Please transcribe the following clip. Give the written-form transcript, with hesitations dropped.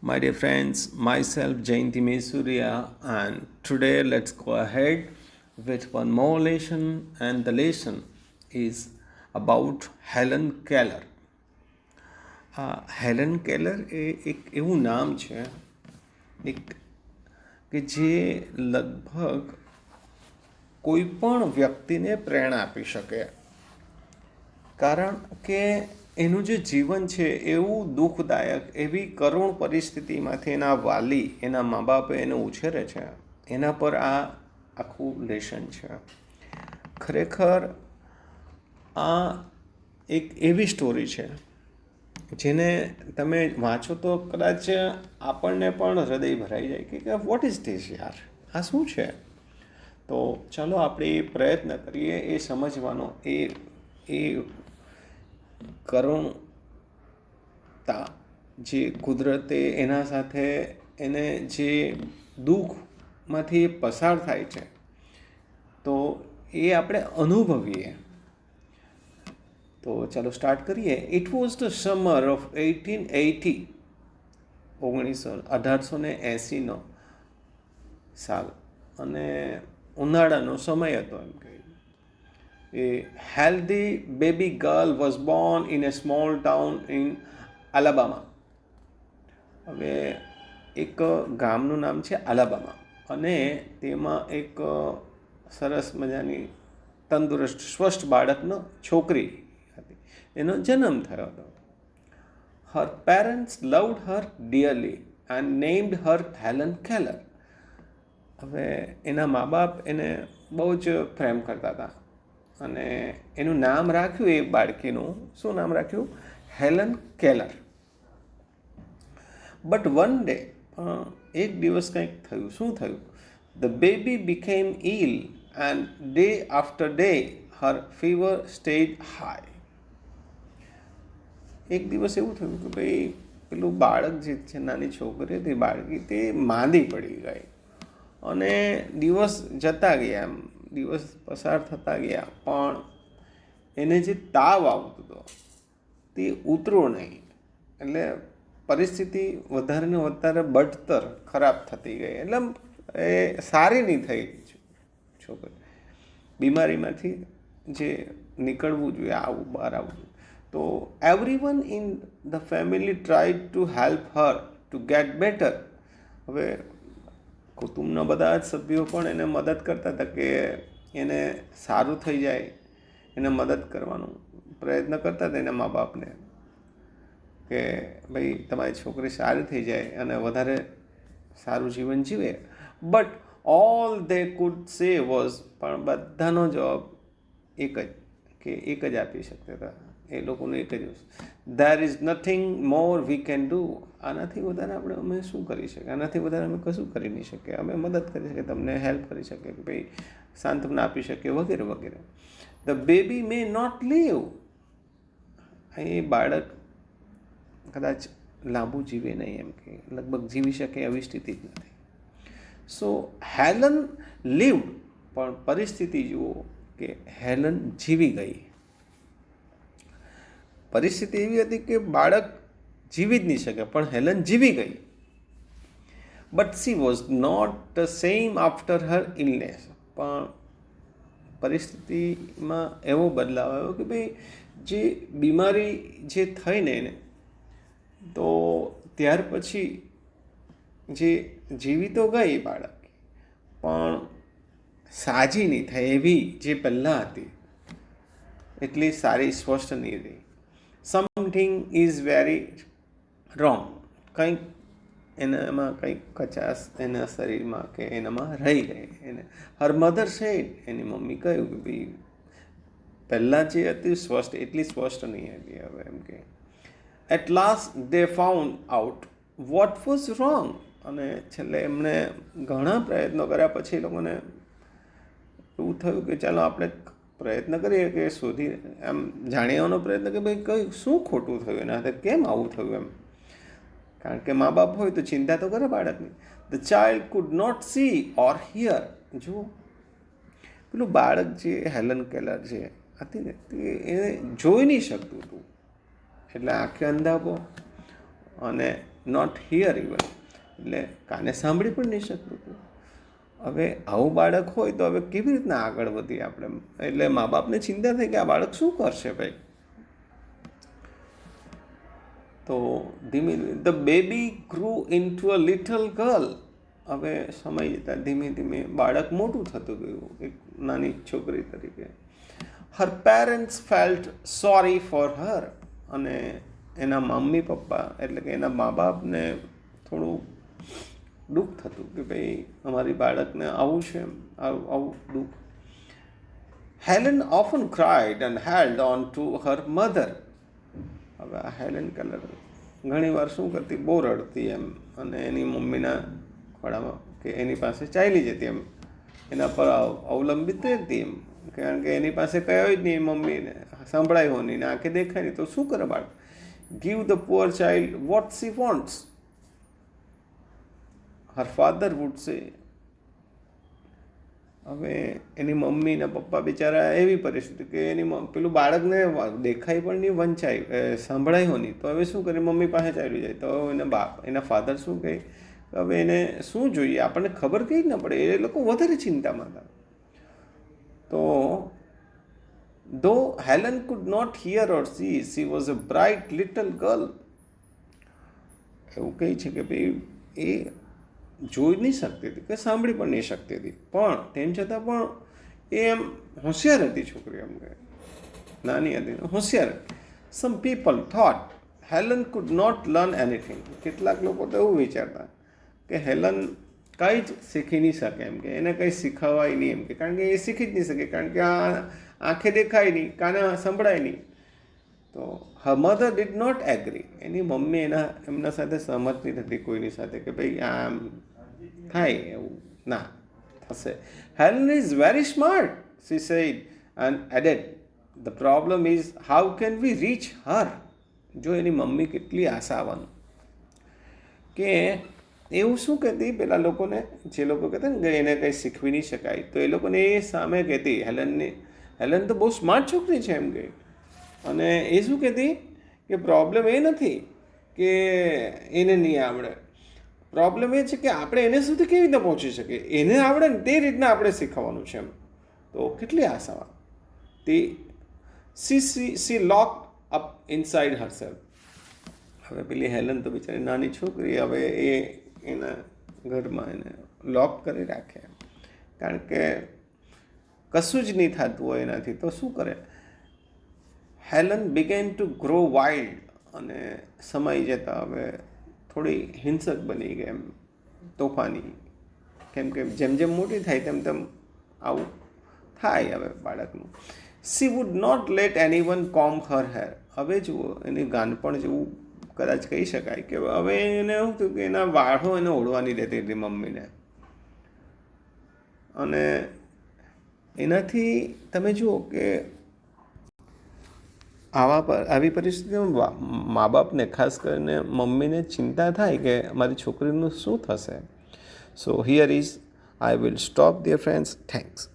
My dear friends, myself Jayanti Mesuria, and today let's go ahead with one more lesson, and the lesson is about Helen Keller. Helen Keller એ એક એવું નામ છે એક કે જે લગભગ કોઈ પણ વ્યક્તિને પ્રેરણા આપી શકે, કારણ કે એનું જે જીવન છે એવું દુઃખદાયક, એવી કરુણ પરિસ્થિતિમાંથી એના વાલી, એના મા બાપે એને ઉછેરે છે, એના પર આ આખું લેશન છે. ખરેખર આ એક એવી સ્ટોરી છે જેને તમે વાંચો તો કદાચ આપણને પણ હૃદય ભરાઈ જાય કે વોટ ઇઝ ધીસ યાર, આ શું છે. તો ચાલો આપણે એ પ્રયત્ન કરીએ એ સમજવાનો, એ કરુણતા જે કુદરતે એના સાથે એને જે દુઃખમાંથી પસાર થાય છે તો એ આપણે અનુભવીએ. તો ચાલો સ્ટાર્ટ કરીએ. It was the summer of 1880, 1880 સાલ, અને ઉનાળાનો સમય હતો. એમ કહે, a healthy baby girl was born in a small town in Alabama. હવે એક ગામનું નામ છે આલાબામા, અને તેમાં એક સરસ મજાની તંદુરસ્ત સ્વસ્થ બાળકનો છોકરી હતી, એનો જન્મ થયો હતો. Her parents loved her dearly and named her Helen Keller. હવે એના મા બાપ એને બહુ જ પ્રેમ કરતા હતા અને એનું નામ રાખ્યું, એ બાળકીનું શું નામ રાખ્યું? Helen Keller. But one day, એક દિવસ કંઈક થયું. શું થયું? The baby became ill and day after day her fever stayed high. એક દિવસ એવું થયું કે ભાઈ પેલું બાળક જે છે, નાની છોકરી હતી, બાળકી, તે માંદી પડી ગઈ અને દિવસ જતા ગયા, એમ દિવસ પસાર થતા ગયા, પણ એને જે તાવ આવતો હતો તે ઉતરો નહીં. એટલે પરિસ્થિતિ વધારે ને વધારે બદતર, ખરાબ થતી ગઈ. એટલે એ સારી નહીં થઈ છોકરી. બીમારીમાંથી જે નીકળવું જોઈએ, આવું બહાર આવવું. તો everyone in the family tried to help her to get better. હવે કુટુંબના બધા જ સભ્યો પણ એને મદદ કરતા હતા કે એને સારું થઈ જાય, એને મદદ કરવાનો પ્રયત્ન કરતા હતા એના મા બાપને, કે ભાઈ તમારી છોકરી સારી થઈ જાય અને વધારે સારું જીવન જીવે. બટ ઓલ દે કુડ સે વોઝ, પણ બધાનો જવાબ એક જ, કે એક જ આપી શકતા હતા એ લોકોનું, એક જ વસ્તુ, there is nothing more we can do. આનાથી વધારે અમે શું કરી શકીએ? આનાથી વધારે અમે કશું કરી નહીં શકીએ. અમે મદદ કરી શકીએ, તમને હેલ્પ કરી શકીએ, કે ભાઈ સાંત્વના આપી શકીએ, વગેરે વગેરે. The baby may not leave. એ બાળક કદાચ લાંબુ જીવે નહીં, એમ કે લગભગ જીવી શકે એવી સ્થિતિ જ નથી. સો હેલન લીવડ, પણ પરિસ્થિતિ જુઓ કે હેલન જીવી ગઈ. પરિસ્થિતિ એવી હતી કે બાળક જીવી જ નહીં શકે, પણ હેલન જીવી ગઈ. But she was not the same after her illness. પણ પરિસ્થિતિમાં એવો બદલાવ આવ્યો કે ભાઈ જે બીમારી જે થઈને એને, તો ત્યાર પછી જે જીવી તો ગઈ બાળક, પણ સાજી નહીં થાય એવી જે પહેલાં હતી એટલી સારી સ્વસ્થ નહીં રહી. Something is very wrong. કંઈક એનામાં કંઈક કચાશ એના શરીરમાં કે એનામાં રહી ગઈ. એને હર મધર સેડ, એની મમ્મી કહ્યું કે ભાઈ પહેલાં જે હતી સ્વસ્થ, એટલી સ્વસ્થ નહીં હતી હવે, એમ કે. At last they found out what was wrong. અને છેલ્લે એમણે ઘણા પ્રયત્નો કર્યા પછી એ લોકોને એવું થયું કે ચાલો આપણે પ્રયત્ન કરીએ કે શોધી, એમ જાણવાનો પ્રયત્ન કે ભાઈ કઈ શું ખોટું થયું એના હાથે, કેમ આવું થયું એમ. કારણ કે મા બાપ હોય તો ચિંતા તો કરે બાળકની. The child could not see or hear. જુઓ, પેલું બાળક જે હેલન કેલર જે હતી ને, તે એને જોઈ નહીં શકતું હતું, એટલે આંખે અંધાપો અને નોટ હિયર ઇવન, એટલે કાને સાંભળી પણ નહીં શકતું હતું. હવે આવું બાળક હોય તો હવે કેવી રીતના આગળ વધીએ આપણે? એટલે મા બાપને ચિંતા થઈ કે આ બાળક શું કરશે ભાઈ. તો ધીમે the baby ગ્રુ into a little girl. હવે સમય જતાં ધીમે ધીમે બાળક મોટું થતું ગયું એક નાની છોકરી તરીકે. Her parents felt sorry for her. અને એના મમ્મી પપ્પા એટલે કે એના મા બાપને થોડું દુઃખ થતું કે ભાઈ અમારી બાળકને આવું છે, આવું દુઃખ. Helen often cried and held on to her mother. હવે આ હેલન કલર ઘણી વાર શું કરતી, બહુ રડતી એમ, અને એની મમ્મીના ખોળામાં કે એની પાસે ચાલી જતી એમ, એના પર અવલંબિત રહેતી એમ, કારણ કે એની પાસે કયો જ નહીં, મમ્મીને સંભળાયો નહીં ને આંખે દેખાય નહીં, તો શું કરે બાળક? Give the poor child what she wants, her father would say. હવે એની મમ્મી ને પપ્પા બિચારા એવી પરિસ્થિતિ કે એની પેલું બાળકને દેખાય પણ નહીં, વંચાય, સાંભળાયો નહીં, તો હવે શું કરે? મમ્મી પાસે ચાલ્યું જાય. તો એના ફાધર શું કહે? હવે એને શું જોઈએ? આપણને ખબર કંઈ જ ન પડે. એ લોકો વધારે ચિંતામાં હતા. તો though Helen could not hear or see, she was a bright little girl. એવું કહે છે કે ભાઈ એ જોઈ નહીં શકતી હતી કે સાંભળી પણ નહીં શકતી હતી, પણ તેમ છતાં પણ એ એમ હોશિયાર હતી છોકરી, એમ કે નાની હતી, હોશિયાર. Some people thought Helen could not learn anything. કેટલાક લોકો તો એવું વિચારતા કે હેલન કંઈ જ શીખી નહીં શકે, એમ કે એને કંઈ શીખવાય નહીં, એમ કે કારણ કે એ શીખી જ નહીં શકે, કારણ કે આ આંખે દેખાય નહીં, કાને સંભળાય નહીં. તો her mother did not agree. એની મમ્મી એમના સાથે સહમત નહીં થતી કોઈની સાથે કે ભાઈ આમ થાય, એવું ના થશે. Helen is very smart, she said and added, the problem is how can we reach her. જો એની મમ્મી કેટલી આશાવાન કે એવું શું કહેતી પેલા લોકોને, જે લોકો કહેતા ને કે એને કંઈ શીખવી નહીં શકાય, તો એ લોકોને એ સામે કહેતી હેલન તો બહુ સ્માર્ટ છોકરી છે એમ કે. અને એ શું કહેતી કે પ્રોબ્લેમ એ નથી કે એને નહીં આવડે, પ્રોબ્લેમ એ છે કે આપણે એને સુધી કેવી રીતે પહોંચી શકીએ, એને આવડે ને તે રીતના આપણે શીખવાનું છે એમ. તો કેટલી આશાવાન તે. સી લોક અપ ઇનસાઇડ હરસેલ્ફ. હવે પેલી હેલન તો બિચારી નાની છોકરી, હવે એ એના ઘરમાં એને લોક કરી રાખે, કારણ કે કશું જ નહીં થતું હોય એનાથી, તો શું કરે? Helen began two grow wild. અને સમય જતાં હવે થોડી હિંસક બની ગઈ એમ, તોફાની, કેમ કે જેમ જેમ મોટી થાય તેમ તેમ આવું થાય હવે બાળકનું. She would not let anyone comb her hair. હવે જુઓ એની ગાનપણ જેવું કદાચ કહી શકાય કે હવે એને એવું થયું કે એના વાળો એને ઓળવાની રહેતી હતી મમ્મીને. અને એનાથી તમે જુઓ કે આવી પરિસ્થિતિમાં મા બાપને, ખાસ કરીને મમ્મીને ચિંતા થાય કે મારી છોકરીનું શું થશે. So here is I will stop dear friends. Thanks.